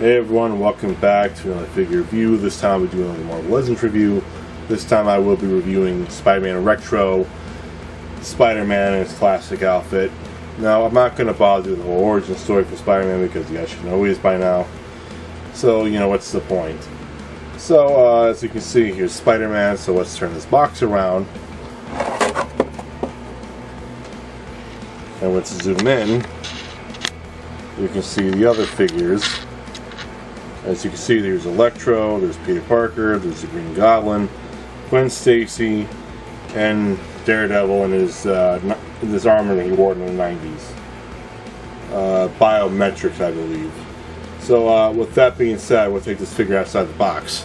Hey everyone, welcome back to another figure review. This time we're doing a Marvel Legends review. This time I will be reviewing Spider-Man Retro, Spider-Man in his classic outfit. Now I'm not going to bother with the whole origin story for Spider-Man because you guys should know who he is by now. So, you know, what's the point? So, as you can see, here's Spider-Man, so let's turn this box around. And let's zoom in. You can see the other figures. As you can see, there's Electro, there's Peter Parker, there's the Green Goblin, Gwen Stacy, and Daredevil in his armor that he wore in the 90s. Biometrics, I believe. So, with that being said, we'll take this figure outside the box.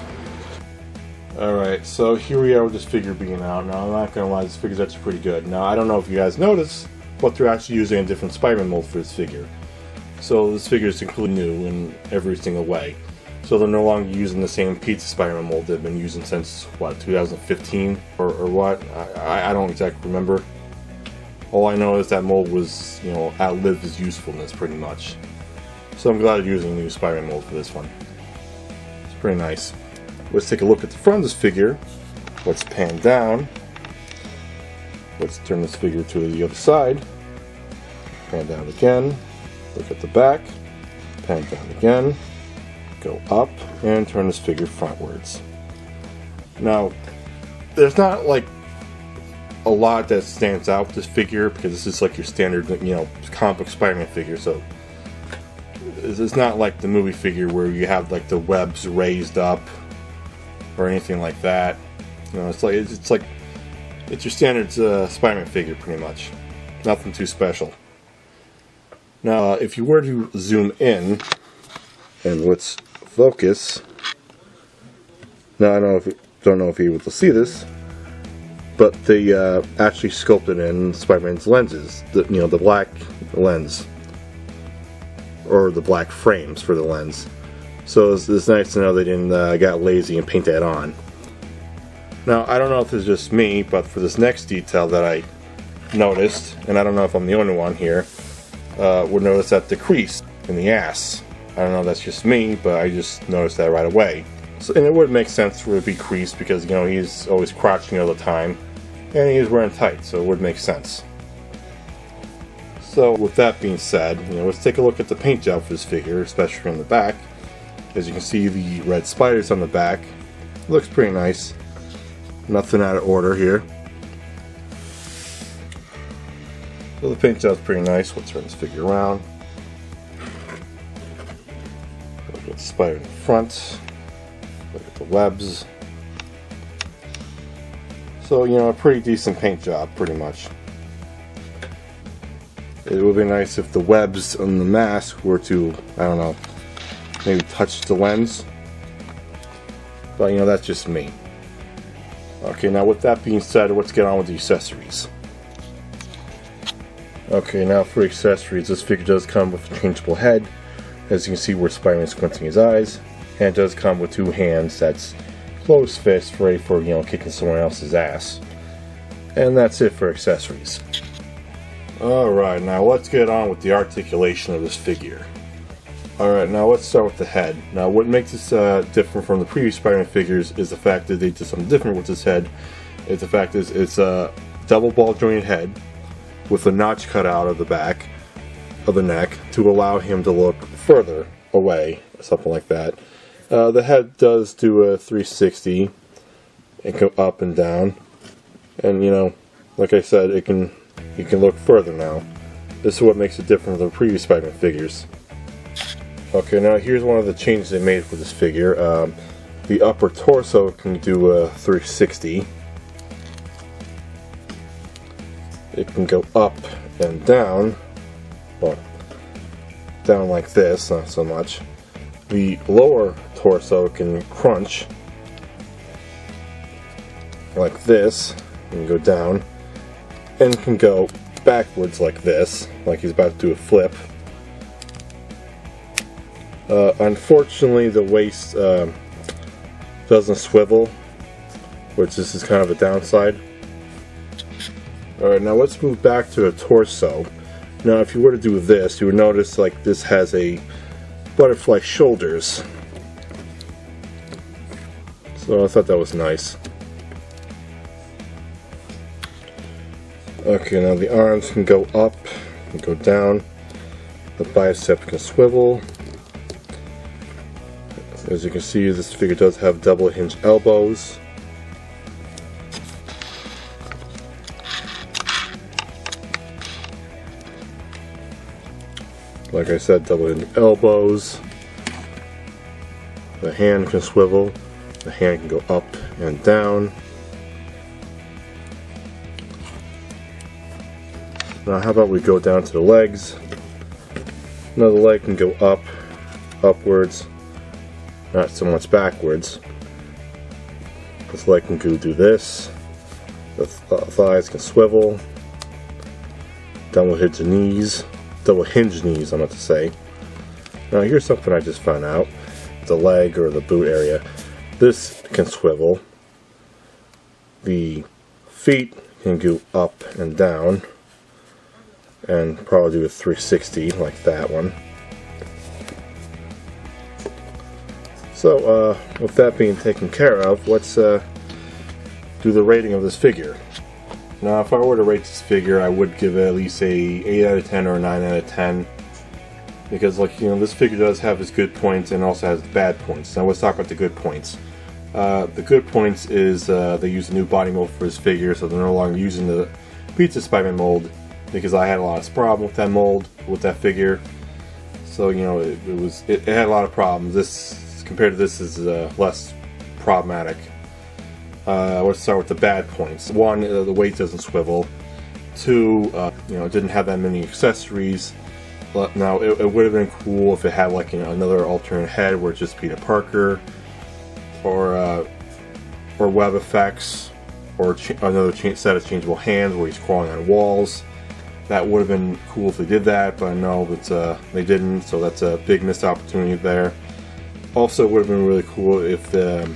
Alright, so here we are with this figure being out. Now, I'm not going to lie, this figure's actually pretty good. Now, I don't know if you guys noticed, but they're actually using a different Spider-Man mold for this figure. So this figure is completely new in every single way. So they're no longer using the same pizza Spider-Man mold they've been using since, what, 2015? Or what? I don't exactly remember. All I know is that mold was, you know, outlived its usefulness pretty much. So I'm glad they're using a new Spider-Man mold for this one. It's pretty nice. Let's take a look at the front of this figure. Let's pan down. Let's turn this figure to the other side. Pan down again. Look at the back, pan down again, go up, and turn this figure frontwards. Now, there's not like a lot that stands out with this figure because this is like your standard, you know, comic book Spider-Man figure. So it's not like the movie figure where you have like the webs raised up or anything like that. You know, it's your standard Spider-Man figure pretty much. Nothing too special. Now, if you were to zoom in, and let's focus. Now, I don't know if you're able to see this, but they actually sculpted in Spider-Man's lenses. The black lens, or the black frames for the lens. So it's nice to know they didn't got lazy and paint that on. Now, I don't know if it's just me, but for this next detail that I noticed, and I don't know if I'm the only one here. Would notice that the crease in the ass. I don't know if that's just me, but I just noticed that right away. So, and it would make sense for it to be creased because, you know, he's always crouching all the time, and he's wearing tights, so it would make sense. So, with that being said, you know, let's take a look at the paint job for this figure, especially from the back. As you can see, the red spiders on the back. It looks pretty nice. Nothing out of order here. So the paint job's pretty nice. We'll turn this figure around. Look at the spider in the front. Look at the webs. So, you know, a pretty decent paint job, pretty much. It would be nice if the webs on the mask were to, I don't know, maybe touch the lens. But, you know, that's just me. Okay, now with that being said, let's get on with the accessories. Okay, now for accessories, this figure does come with a changeable head, as you can see where Spider-Man is squinting his eyes, and it does come with two hands that's closed fist, ready for, you know, kicking someone else's ass. And that's it for accessories. Alright, now let's get on with the articulation of this figure. Alright, now let's start with the head. Now what makes this different from the previous Spider-Man figures is the fact that they did something different with this head. It's the fact that it's a double ball jointed head with a notch cut out of the back of the neck to allow him to look further away, something like that. The head does do a 360 and go up and down, and you know, like I said, you can look further now. This is what makes it different from the previous Spider-Man figures. Okay, now here's one of the changes they made for this figure. The upper torso can do a 360. It can go up and down, well, down like this, not so much. The lower torso can crunch like this, and go down, and can go backwards like this, like he's about to do a flip. Unfortunately, the waist doesn't swivel, which this is kind of a downside. Alright, now let's move back to the torso. Now if you were to do this, you would notice like this has a butterfly shoulders. So I thought that was nice. Okay, now the arms can go up and go down. The bicep can swivel. As you can see, this figure does have double hinge elbows. Like I said, double hinge elbows. The hand can swivel. The hand can go up and down. Now how about we go down to the legs. Now the leg can go up, upwards, not so much backwards. This leg can go do this. The thighs can swivel. Double hinge knees. Double hinge knees, I meant to say. Now here's something I just found out. The leg or the boot area. This can swivel. The feet can go up and down. And probably do a 360 like that one. So with that being taken care of, let's do the rating of this figure. Now if I were to rate this figure, I would give it at least a 8 out of 10 or a 9 out of 10, because, like, you know, this figure does have its good points and also has bad points. Now let's talk about the good points. The good points is they use a new body mold for this figure, so they're no longer using the Pizza Spider-Man mold, because I had a lot of problem with that mold, with that figure. So, you know, it had a lot of problems. This, compared to this, is less problematic. Let's start with the bad points. One, the weight doesn't swivel. Two, you know, it didn't have that many accessories. Now, it would have been cool if it had, like, you know, another alternate head where it's just Peter Parker, or web effects, or another set of changeable hands where he's crawling on walls. That would have been cool if they did that, but I know that they didn't, so that's a big missed opportunity there. Also, it would have been really cool if the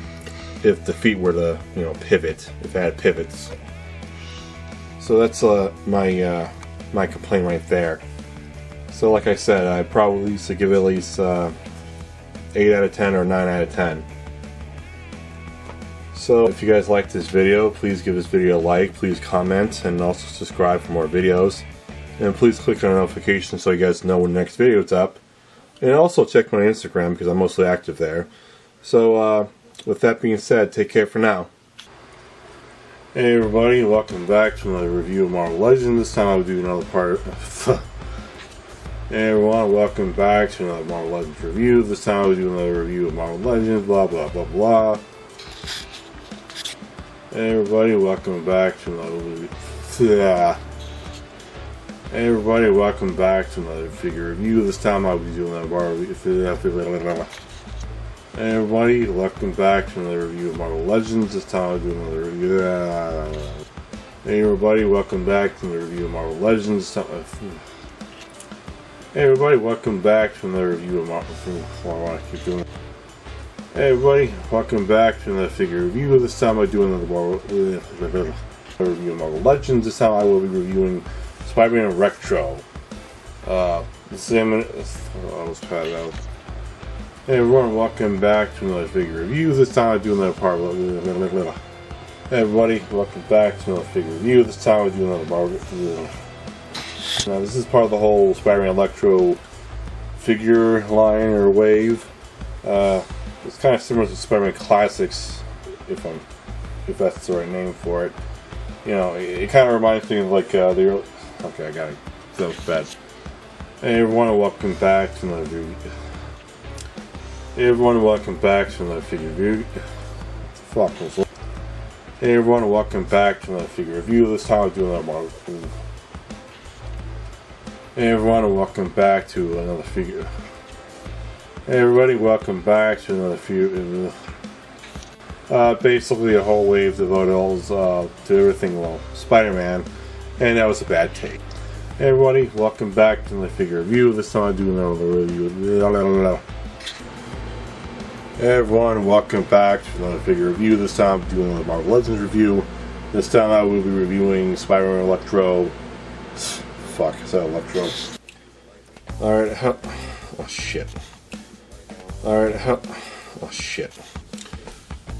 feet were to, you know, pivot, if it had pivots. So that's my complaint right there. So like I said, I'd probably used to give it at least 8 out of 10 or 9 out of 10. So if you guys liked this video, please give this video a like, please comment, and also subscribe for more videos. And please click on the notification so you guys know when the next video is up. And also check my Instagram because I'm mostly active there. So with that being said, take care for now. Hey everybody, welcome back to another review of Marvel Legends. This time I'll do another part of Hey everyone, welcome back to another Marvel Legends review. This time I'll do another review of Marvel Legends, blah blah blah blah. Hey everybody, welcome back to another Hey everybody, welcome back to another figure review. This time I'll be doing another bar review. Hey everybody, welcome back to another review of Marvel Legends. This time I'll do another review. Hey everybody, welcome back to another review of Marvel Legends. Hey everybody, welcome back to another review of Marvel. I want to keep doing. Hey everybody, welcome back to another figure review. This time I do another review of Marvel Legends. This time I will be reviewing Spider-Man Retro. Hey everyone, welcome back to another figure review. This time I do another part. Hey everybody, welcome back to another figure review. This time I do another part. Now this is part of the whole Spider-Man Electro figure line or wave. It's kind of similar to Spider-Man Classics, if that's the right name for it. You know, it kind of reminds me of like the early. Okay, I got it. That was bad. Hey everyone, welcome back to another review. Hey everyone, welcome back to another figure review. Fuck this. Hey everyone, welcome back to another figure review. This time I'll do another Marvel. Hey everyone, welcome back to another figure. Hey everybody, welcome back to another figure. Basically a whole wave devoted to everything, well, Spider-Man, and that was a bad take. Hey everybody, welcome back to another figure review. This time I do another review. Hey everyone, welcome back to another figure review. This time I'm doing another Marvel Legends review. This time I will be reviewing Spider-Man Electro. Fuck, is that Electro? Alright, oh shit. Alright, oh shit.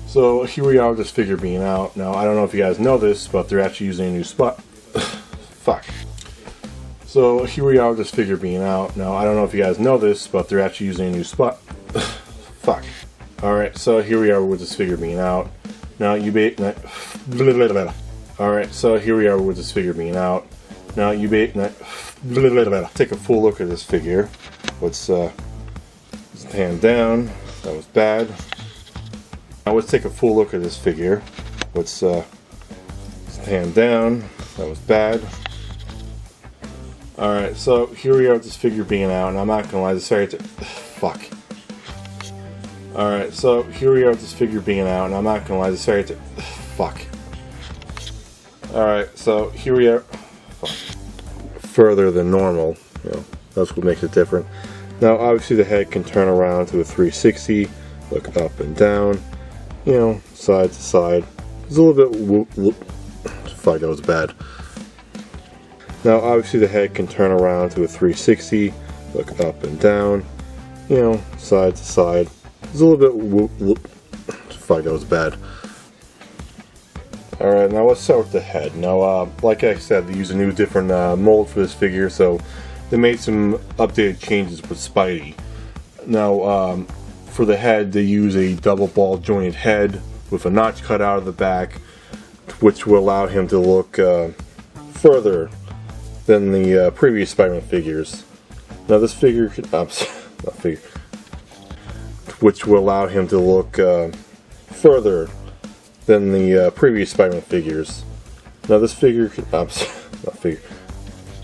So here we are with this figure being out. Now I don't know if you guys know this, but they're actually using a new spot. Fuck. So here we are with this figure being out. Now I don't know if you guys know this, but they're actually using a new spot. Fuck. Alright, so here we are with this figure being out. Now you Alright, so here we are with this figure being out. Now you take a full look at this figure. Let's hand down. That was bad. Now let's take a full look at this figure. Let's hand down. That was bad. Alright, so here we are with this figure being out, and I'm not gonna lie, this figure fuck. Alright, so here we are with this figure being out, and I'm not gonna lie, this figure fuck. Alright, so here we are. Fuck. Further than normal, you know, that's what makes it different. Now obviously the head can turn around to a 360, look up and down, you know, side to side. It's a little bit fuck, that was bad. Now obviously the head can turn around to a 360, look up and down, you know, side to side. It's a little bit fuck, that was bad. Alright, now let's start with the head. Now, like I said, they use a new different mold for this figure, so they made some updated changes with Spidey. Now, for the head, they use a double ball jointed head with a notch cut out of the back, which will allow him to look further than the previous Spider-Man figures. Now, this figure, which will allow him to look further than the previous Spider-Man figures. Now, this figure,